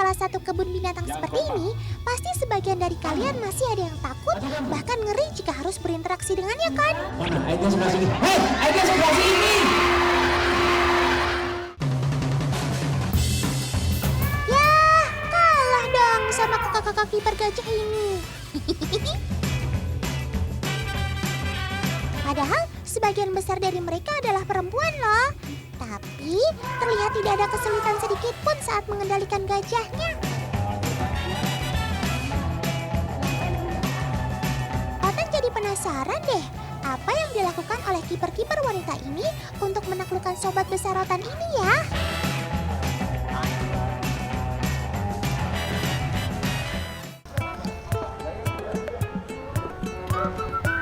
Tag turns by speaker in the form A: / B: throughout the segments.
A: salah satu kebun binatang seperti ini, pasti sebagian dari kalian masih ada yang takut, bahkan ngeri jika harus berinteraksi dengannya kan?
B: Mana? Airnya sebelah sini. Hei, airnya sebelah sini.
A: Yah, kalah dong sama kakak-kakak kiper gajah ini. Padahal sebagian besar dari mereka adalah perempuan loh. Tapi terlihat tidak ada kesulitan sedikit pun saat mengendalikan gajahnya. Otan jadi penasaran deh, apa yang dilakukan oleh kiper-kiper wanita ini untuk menaklukkan sobat besar Otan ini ya?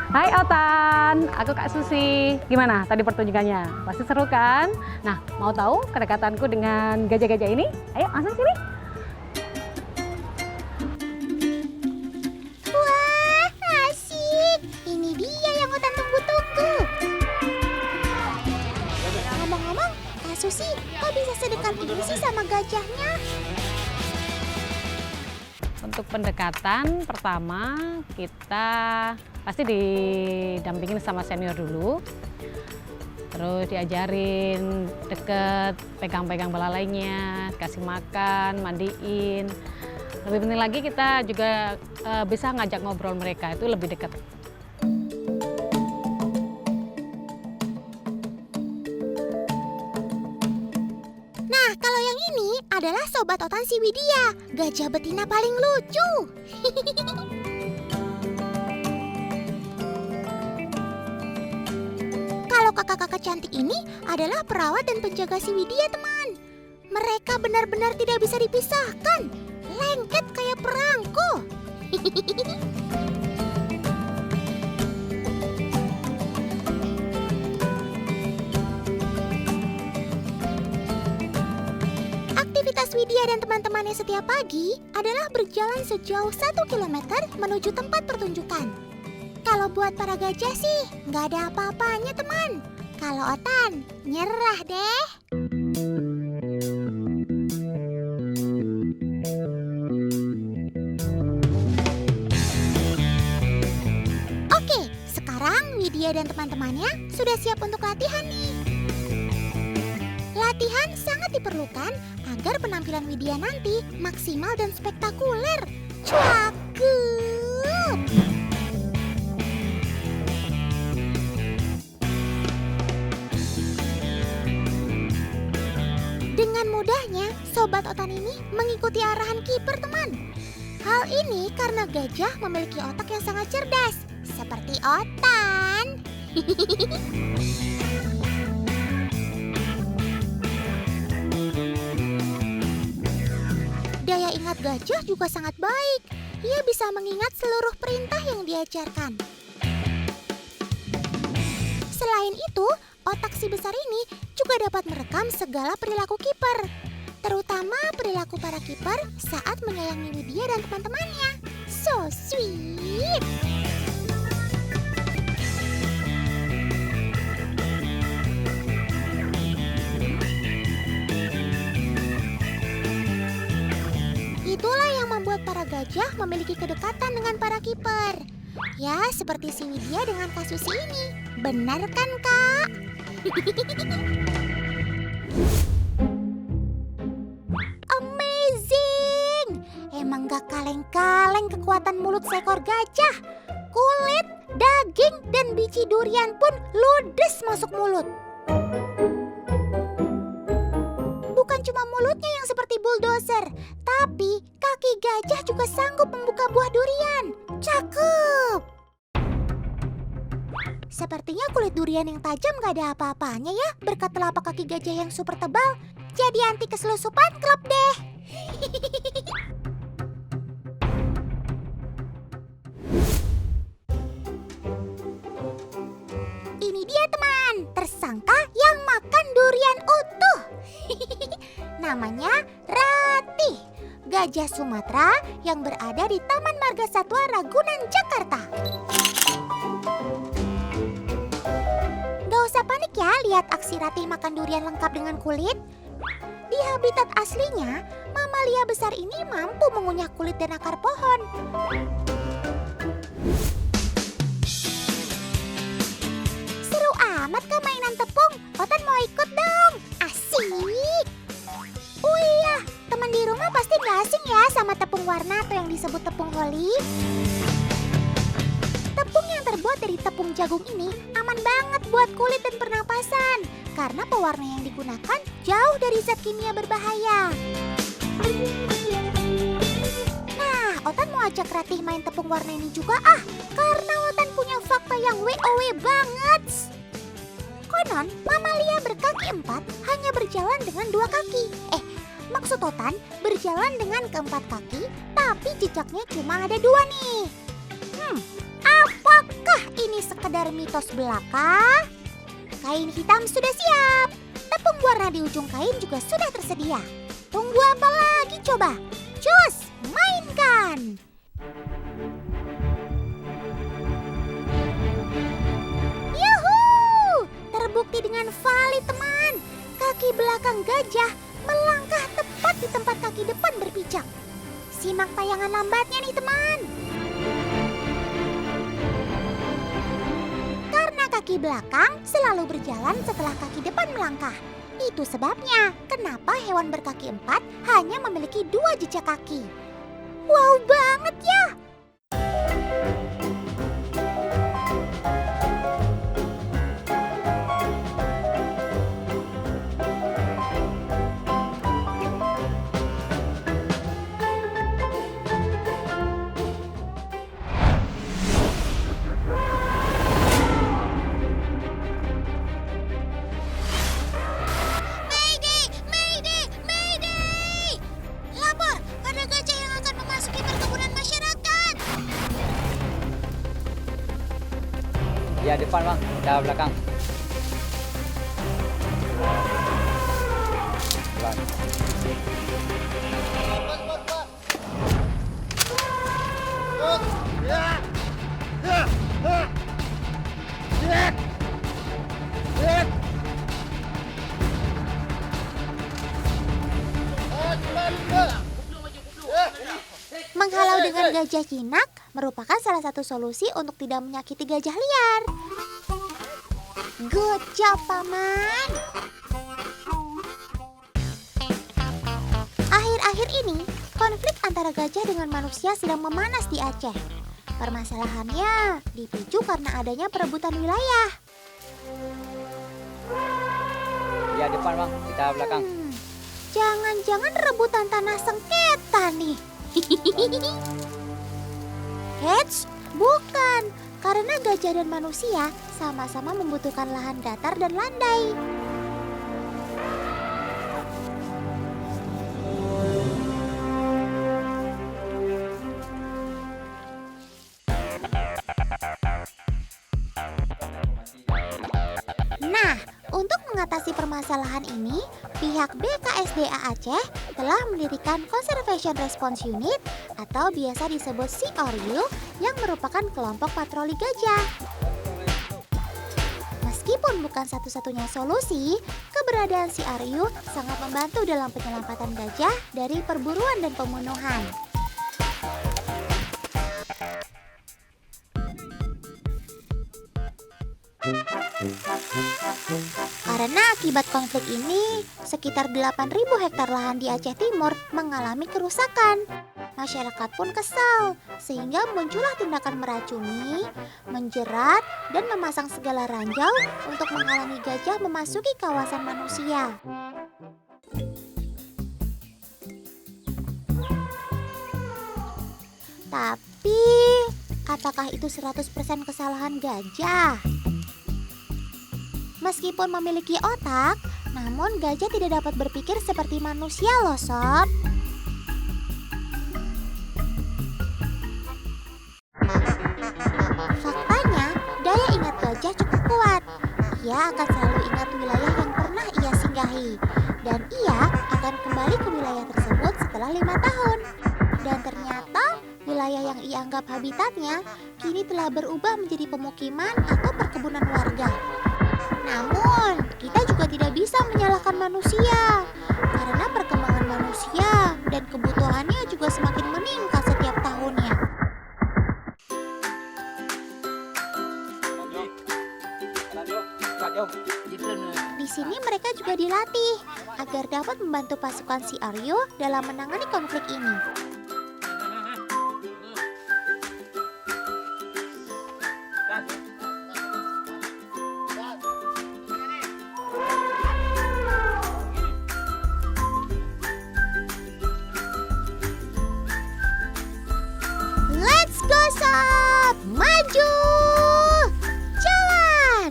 C: Hai Otan, aku Kak Susi. Gimana tadi pertunjukannya? Pasti seru kan? Nah, mau tahu kedekatanku dengan gajah-gajah ini? Ayo masuk sini.
A: Wah, asik! Ini dia yang Otan tunggu-tunggu. Ngomong-ngomong, Kak Susi, kok bisa sedekat ini sih sama gajahnya?
C: Untuk pendekatan pertama kita pasti didampingin sama senior dulu. Terus diajarin deket, pegang-pegang belalainya, kasih makan, mandiin. Lebih penting lagi kita juga bisa ngajak ngobrol mereka, itu lebih dekat.
A: Nah, kalau yang ini adalah sobat Otan si Widya, gajah betina paling lucu. Kalau kakak-kakak cantik ini adalah perawat dan penjaga si Widya, teman. Mereka benar-benar tidak bisa dipisahkan. Lengket kayak perangko. Aktivitas Widya dan teman-temannya setiap pagi adalah berjalan sejauh 1 kilometer menuju tempat pertunjukan. Kalau buat para gajah sih, nggak ada apa-apanya teman. Kalau Otan, nyerah deh. Oke, sekarang Widya dan teman-temannya sudah siap untuk latihan nih. Latihan sangat diperlukan agar penampilan Widya nanti maksimal dan spektakuler. Cakep! Dengan mudahnya, sobat Otan ini mengikuti arahan kiper, teman. Hal ini karena gajah memiliki otak yang sangat cerdas, seperti Otan. Daya ingat gajah juga sangat baik. Ia bisa mengingat seluruh perintah yang diajarkan. Selain itu, otak si besar ini juga dapat merekam segala perilaku kiper, terutama perilaku para kiper saat menyayangi Widya dan teman-temannya. So sweet! Itulah yang membuat para gajah memiliki kedekatan dengan para kiper. Ya, seperti si Widya dengan Kak Susi ini. Benar kan, Kak? Amazing! Emang gak kaleng-kaleng kekuatan mulut seekor gajah. Kulit, daging, dan biji durian pun ludes masuk mulut. Bukan cuma mulutnya yang seperti bulldozer, tapi kaki gajah juga sanggup membuka buah durian. Cakep! Sepertinya kulit durian yang tajam gak ada apa-apanya ya berkat telapak kaki gajah yang super tebal. Jadi anti keselusupan klub deh. Ini dia teman, tersangka yang makan durian utuh. Namanya Ratih, gajah Sumatera yang berada di Taman Marga Satwa Ragunan, Jakarta. Gak usah panik ya lihat aksi Ratih makan durian lengkap dengan kulit. Di habitat aslinya, mamalia besar ini mampu mengunyah kulit dan akar pohon. Seru amat kah mainan tepung? Otan mau ikut dong. Asik. Oh iya, teman di rumah pasti nggak asing ya sama tepung warna atau yang disebut tepung holi. Tepung yang terbuat dari tepung jagung ini aman banget buat kulit dan pernapasan karena pewarna yang digunakan jauh dari zat kimia berbahaya. Nah, Otan mau ajak Ratih main tepung warna ini juga karena Otan punya fakta yang WOW banget. Konon, mamalia berkaki 4 hanya berjalan dengan 2 kaki. Maksud Otan berjalan dengan keempat kaki, tapi jejaknya cuma ada 2 nih. Apakah ini sekedar mitos belaka? Kain hitam sudah siap. Tepung warna di ujung kain juga sudah tersedia. Tunggu apa lagi coba? Cus, mainkan! Yuhuu! Terbukti dengan valid teman. Kaki belakang gajah melangkah tepat di tempat kaki depan berpijak. Simak tayangan lambatnya nih teman. Karena kaki belakang selalu berjalan setelah kaki depan melangkah. Itu sebabnya kenapa hewan berkaki 4 hanya memiliki 2 jejak kaki. Wow banget ya!
B: Ya depan bang, dah belakang. Pelan.
A: Menghalau dengan gajah jinak merupakan salah satu solusi untuk tidak menyakiti gajah liar. Good job, Paman! Akhir-akhir ini, konflik antara gajah dengan manusia sedang memanas di Aceh. Permasalahannya dipicu karena adanya perebutan wilayah.
B: Ya depan bang, kita belakang.
A: Jangan-jangan rebutan tanah sengketa nih. Eits, bukan. Karena gajah dan manusia sama-sama membutuhkan lahan datar dan landai. Nah, untuk mengatasi permasalahan ini, pihak BKSDA Aceh telah mendirikan Conservation Response Unit atau biasa disebut CRU yang merupakan kelompok patroli gajah. Meskipun bukan satu-satunya solusi, keberadaan CRU sangat membantu dalam penyelamatan gajah dari perburuan dan pembunuhan. Karena akibat konflik ini, sekitar 8.000 hektar lahan di Aceh Timur mengalami kerusakan. Masyarakat pun kesal, sehingga muncullah tindakan meracuni, menjerat, dan memasang segala ranjau untuk menghalangi gajah memasuki kawasan manusia. Tapi, apakah itu 100% kesalahan gajah? Meskipun memiliki otak, namun gajah tidak dapat berpikir seperti manusia loh sob. Faktanya, daya ingat gajah cukup kuat. Ia akan selalu ingat wilayah yang pernah ia singgahi. Dan ia akan kembali ke wilayah tersebut setelah 5 tahun. Dan ternyata wilayah yang ia anggap habitatnya kini telah berubah menjadi pemukiman atau perkebunan warga. Namun, kita juga tidak bisa menyalahkan manusia. Karena perkembangan manusia dan kebutuhannya juga semakin meningkat setiap tahunnya. Di sini mereka juga dilatih agar dapat membantu pasukan si Aryo dalam menangani konflik ini. Let's go sob, maju, jalan.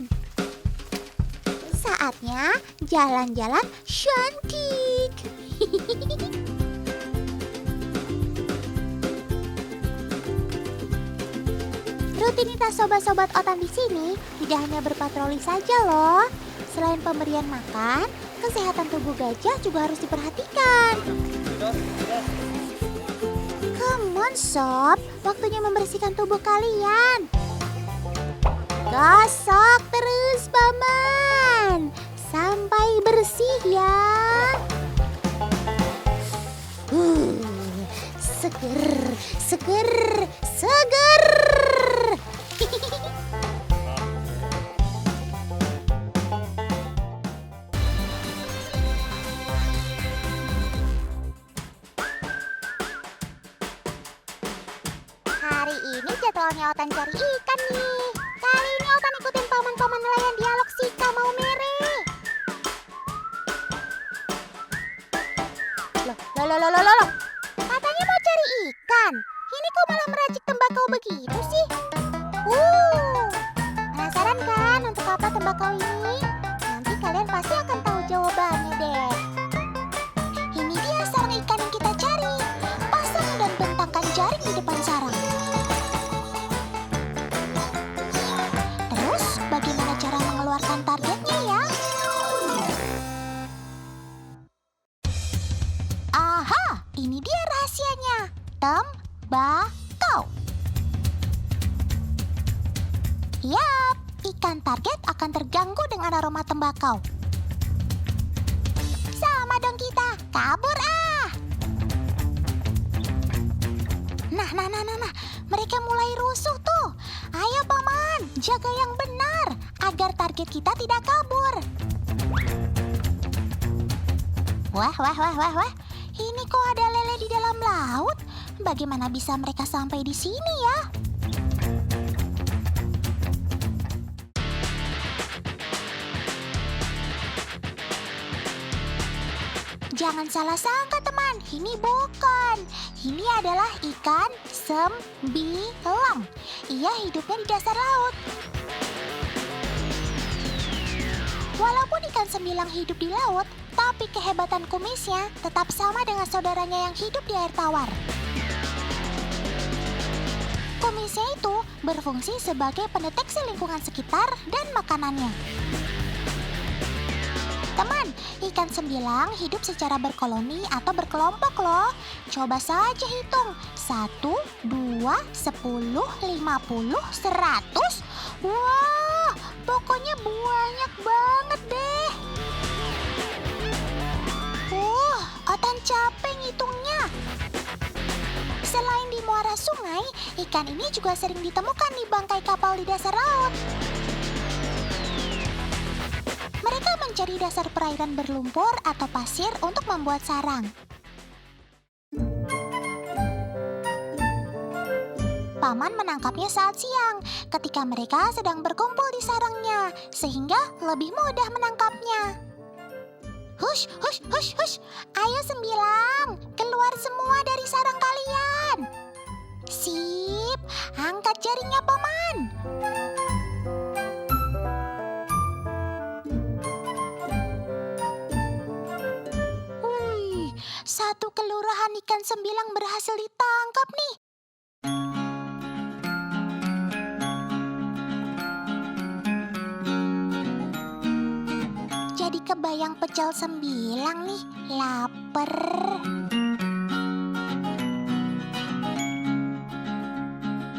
A: Saatnya jalan-jalan cantik. Rutinitas sobat-sobat Otan di sini tidak hanya berpatroli saja loh. Selain pemberian makan, kesehatan tubuh gajah juga harus diperhatikan. Come on sob, waktunya membersihkan tubuh kalian. Gosok terus paman, sampai bersih ya. Seger, seger, seger. Hari ini jadwalnya Otan cari ikan nih. Kali ini Otan ikutin paman-paman nelayan dialog Sika mau mere. Loh. Katanya mau cari ikan. Ini kok malah meracik tembakau begitu sih? Penasaran kan untuk apa tembakau ini? Nanti kalian pasti akan tahu jawabannya deh. Ini dia sarang ikan yang kita cari. Pasang dan bentangkan jaring di depan sarang. Terus bagaimana cara mengeluarkan targetnya ya? Aha, ini dia rahasianya. Tembakau. Yap, ikan target akan terganggu dengan aroma tembakau. Sama dong kita, kabur ah. Nah, mereka mulai rusuh tuh. Ayo paman, jaga yang benar agar target kita tidak kabur. Wah, ini kok ada lele di dalam laut? Bagaimana bisa mereka sampai di sini ya? Jangan salah sangka teman, ini bukan. Ini adalah ikan sembilang. Ia hidupnya di dasar laut. Walaupun ikan sembilang hidup di laut, tapi kehebatan kumisnya tetap sama dengan saudaranya yang hidup di air tawar. Kumisnya itu berfungsi sebagai pendeteksi lingkungan sekitar dan makanannya. Teman, ikan sembilang hidup secara berkoloni atau berkelompok loh. Coba saja hitung. 1, 2, 10, 50, 100. Wah, pokoknya banyak banget deh. Otan capek ngitungnya. Selain di muara sungai, ikan ini juga sering ditemukan di bangkai kapal di dasar laut. Mereka mencari dasar perairan berlumpur atau pasir untuk membuat sarang. Paman menangkapnya saat siang, ketika mereka sedang berkumpul di sarangnya, sehingga lebih mudah menangkapnya. Hush! Ayo sembilang, keluar semua dari sarang kalian. Sip, angkat jaringnya paman. Satu kelurahan ikan sembilang berhasil ditangkap nih. Jadi kebayang pecel sembilang nih, lapar.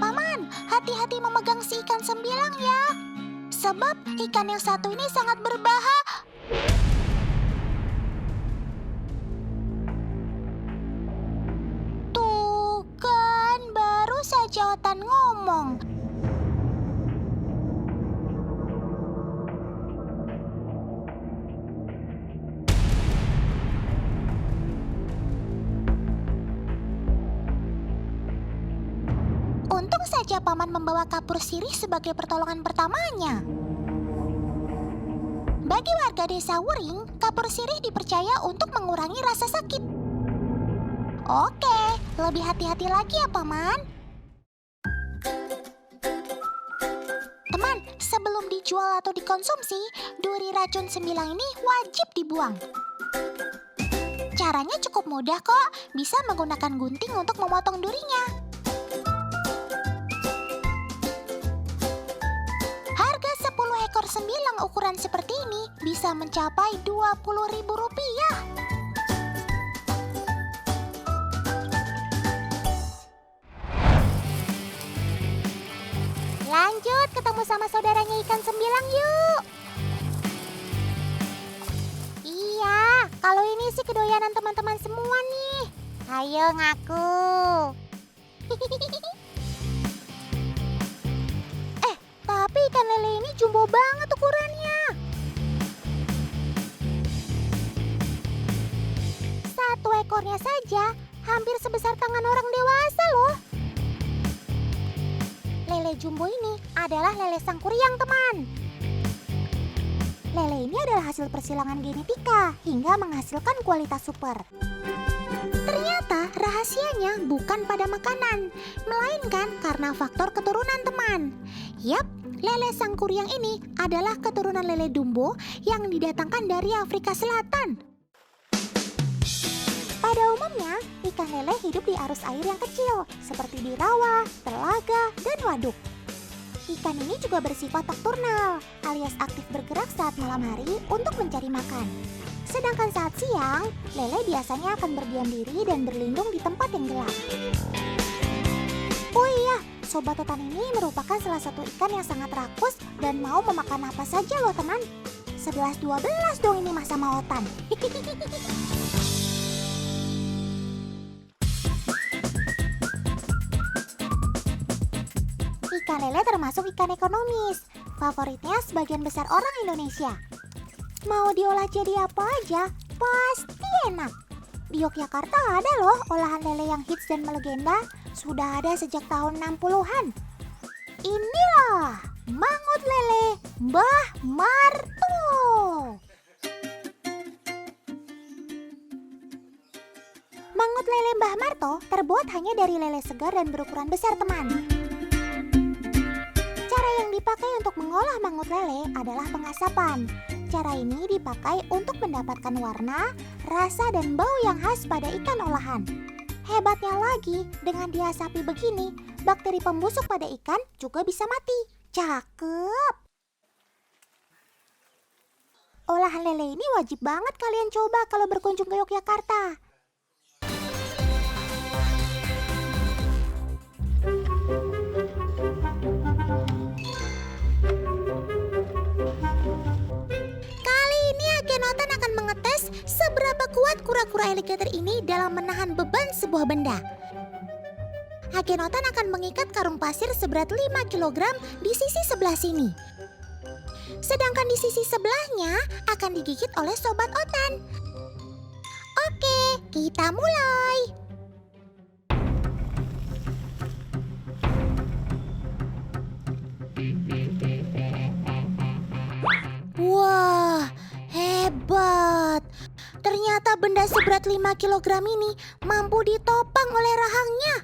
A: Paman, hati-hati memegang si ikan sembilang ya. Sebab ikan yang satu ini sangat berbahaya. Tuh kan, baru saja Otan ngomong. Untung saja Paman membawa kapur sirih sebagai pertolongan pertamanya. Bagi warga desa Wuring, kapur sirih dipercaya untuk mengurangi rasa sakit. Oke, lebih hati-hati lagi ya Paman. Teman, sebelum dijual atau dikonsumsi, duri racun sembilang ini wajib dibuang. Caranya cukup mudah kok, bisa menggunakan gunting untuk memotong durinya. Harga 10 ekor sembilang ukuran seperti ini bisa mencapai Rp20.000. Lanjut ketemu sama saudaranya ikan sembilang yuk. Iya, kalau ini sih kedoyanan teman-teman semua nih. Ayo ngaku. Tapi ikan lele ini jumbo banget ukurannya. Satu ekornya saja hampir sebesar tangan orang dewasa loh. Lele jumbo ini adalah lele sangkuriang, teman. Lele ini adalah hasil persilangan genetika hingga menghasilkan kualitas super. Ternyata rahasianya bukan pada makanan, melainkan karena faktor keturunan, teman. Yap, lele sangkuriang ini adalah keturunan lele dumbo yang didatangkan dari Afrika Selatan. Pada umumnya, ikan lele hidup di arus air yang kecil, seperti di rawa, telaga, dan waduk. Ikan ini juga bersifat nokturnal, alias aktif bergerak saat malam hari untuk mencari makan. Sedangkan saat siang, lele biasanya akan berdiam diri dan berlindung di tempat yang gelap. Oh iya, Sobat Otan ini merupakan salah satu ikan yang sangat rakus dan mau memakan apa saja loh teman. 11-12 dong ini mah sama Otan. Ikan lele termasuk ikan ekonomis, favoritnya sebagian besar orang Indonesia. Mau diolah jadi apa aja, pasti enak. Di Yogyakarta ada loh olahan lele yang hits dan melegenda, sudah ada sejak tahun 60-an. Inilah mangut lele Mbah Marto. Mangut lele Mbah Marto terbuat hanya dari lele segar dan berukuran besar, teman. Cara yang dipakai untuk mengolah mangut lele adalah pengasapan. Cara ini dipakai untuk mendapatkan warna, rasa, dan bau yang khas pada ikan olahan. Hebatnya lagi, dengan diasapi begini, bakteri pembusuk pada ikan juga bisa mati. Cakep! Olahan lele ini wajib banget kalian coba kalau berkunjung ke Yogyakarta. Otan akan mengetes seberapa kuat kura-kura alligator ini dalam menahan beban sebuah benda. Agen Otan akan mengikat karung pasir seberat 5 kg di sisi sebelah sini. Sedangkan di sisi sebelahnya akan digigit oleh Sobat Otan. Oke, kita mulai. Wah, hebat. Ternyata benda seberat 5 kg ini mampu ditopang oleh rahangnya.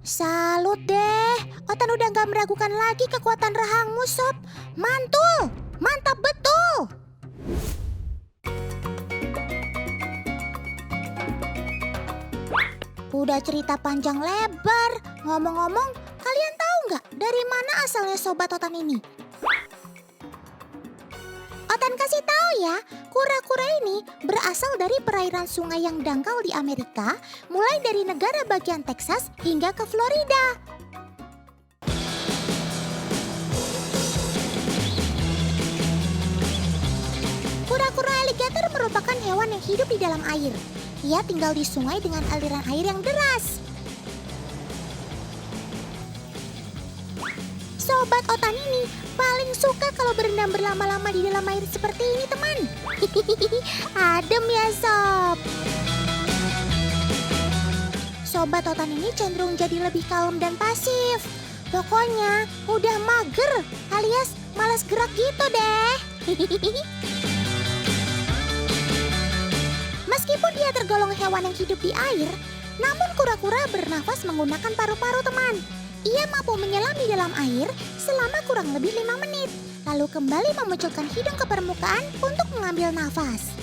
A: Salut deh. Otan udah gak meragukan lagi kekuatan rahangmu, Sob. Mantul, mantap betul. Udah cerita panjang lebar. Ngomong-ngomong, kalian tahu nggak dari mana asalnya Sobat Otan ini? Otan kasih tahu ya, kura-kura ini berasal dari perairan sungai yang dangkal di Amerika, mulai dari negara bagian Texas hingga ke Florida. hewan yang hidup di dalam air. Ia tinggal di sungai dengan aliran air yang deras. Sobat Otan ini paling suka kalau berendam berlama-lama di dalam air seperti ini, teman. Adem ya, Sob. Sobat Otan ini cenderung jadi lebih kalem dan pasif. Pokoknya udah mager alias malas gerak gitu deh. Meskipun dia tergolong hewan yang hidup di air, namun kura-kura bernafas menggunakan paru-paru, teman. Ia mampu menyelam di dalam air selama kurang lebih 5 menit, lalu kembali memunculkan hidung ke permukaan untuk mengambil nafas.